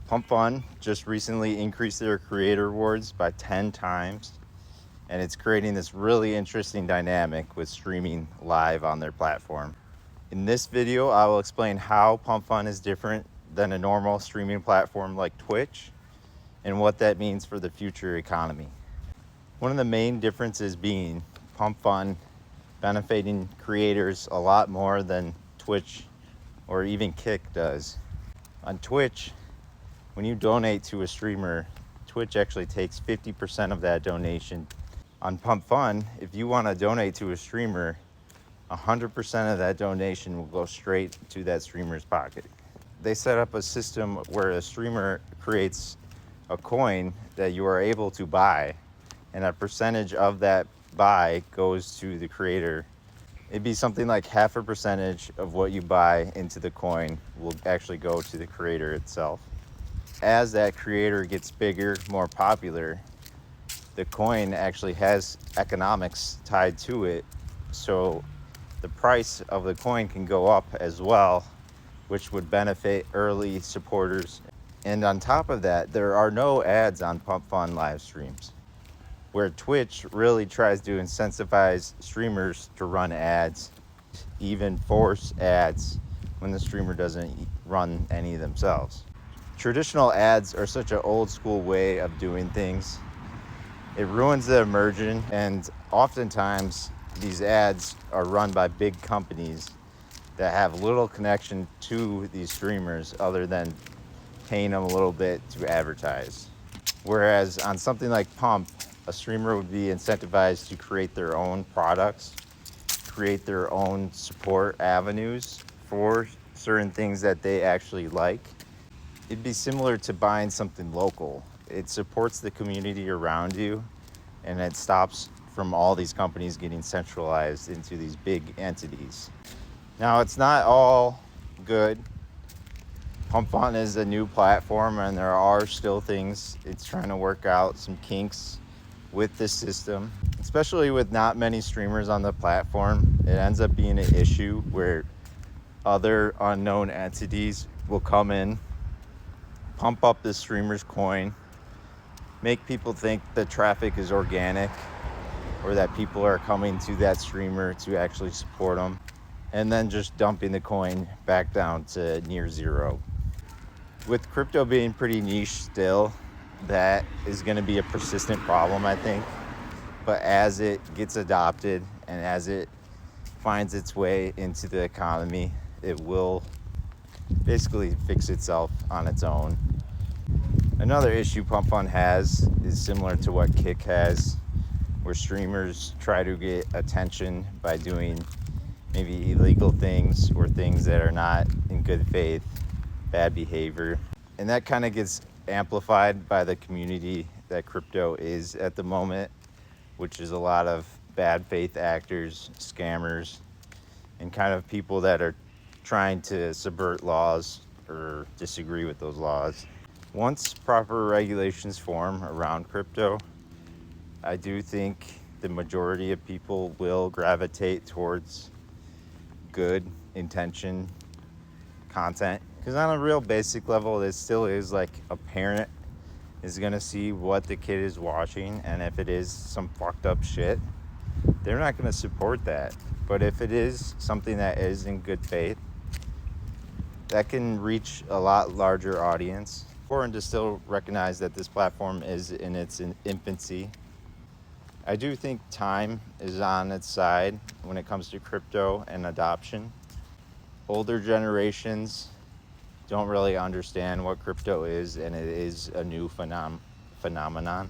Pumpfun just recently increased their creator rewards by 10 times, and it's creating this really interesting dynamic with streaming live on their platform. In this video, I will explain how Pumpfun is different than a normal streaming platform like Twitch and what that means for the future economy. One of the main differences being Pumpfun benefiting creators a lot more than Twitch or even Kick does. On Twitch, when you donate to a streamer, Twitch actually takes 50% of that donation. On Pumpfun, if you want to donate to a streamer, 100% of that donation will go straight to that streamer's pocket. They set up a system where a streamer creates a coin that you are able to buy, and a percentage of that buy goes to the creator. It'd be something like half a percentage of what you buy into the coin will actually go to the creator itself. As that creator gets bigger, more popular, the coin actually has economics tied to it. So the price of the coin can go up as well, which would benefit early supporters. And on top of that, there are no ads on Pumpfun live streams, where Twitch really tries to incentivize streamers to run ads, even force ads when the streamer doesn't run any themselves. Traditional ads are such an old school way of doing things. It ruins the immersion, and oftentimes these ads are run by big companies that have little connection to these streamers other than paying them a little bit to advertise. Whereas on something like Pump, a streamer would be incentivized to create their own products, create their own support avenues for certain things that they actually like. It'd be similar to buying something local. It supports the community around you, and it stops from all these companies getting centralized into these big entities. Now, it's not all good. Pumpfun is a new platform, and there are still things it's trying to work out, some kinks with this system, especially with not many streamers on the platform. It ends up being an issue where other unknown entities will come in, pump up the streamer's coin, make people think the traffic is organic or that people are coming to that streamer to actually support them, and then just dumping the coin back down to near zero. With crypto being pretty niche still, that is going to be a persistent problem, I think. But as it gets adopted and as it finds its way into the economy, it will basically fix itself on its own. Another issue Pumpfun has is similar to what Kick has, where streamers try to get attention by doing maybe illegal things or things that are not in good faith, bad behavior. And that kind of gets amplified by the community that crypto is at the moment, which is a lot of bad faith actors, scammers, and kind of people that are trying to subvert laws or disagree with those laws. Once proper regulations form around crypto, I do think the majority of people will gravitate towards good intention content. Because on a real basic level, it still is like a parent is gonna see what the kid is watching, and if it is some fucked up shit, they're not gonna support that. But if it is something that is in good faith, that can reach a lot larger audience. Important to still recognize that this platform is in its infancy. I do think time is on its side when it comes to crypto and adoption. Older generations don't really understand what crypto is, and it is a new phenomenon,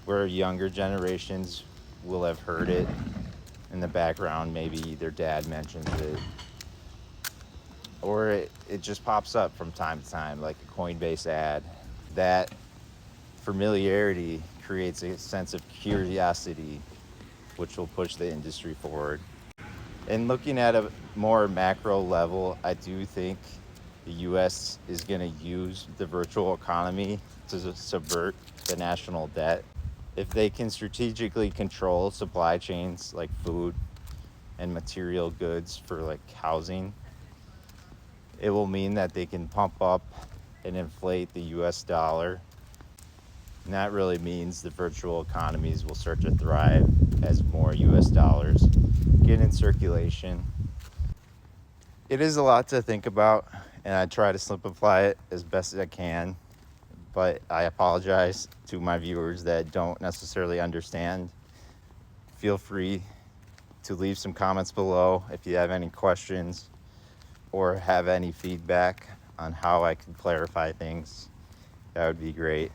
where younger generations will have heard it in the background. Maybe their dad mentions it, or it just pops up from time to time, like a Coinbase ad. That familiarity creates a sense of curiosity, which will push the industry forward. And looking at a more macro level, I do think the US is going to use the virtual economy to subvert the national debt. If they can strategically control supply chains like food and material goods for like housing, it will mean that they can pump up and inflate the US dollar. And that really means the virtual economies will start to thrive as more US dollars get in circulation. It is a lot to think about, and I try to simplify it as best as I can, but I apologize to my viewers that don't necessarily understand. Feel free to leave some comments below if you have any questions or have any feedback on how I can clarify things. That would be great.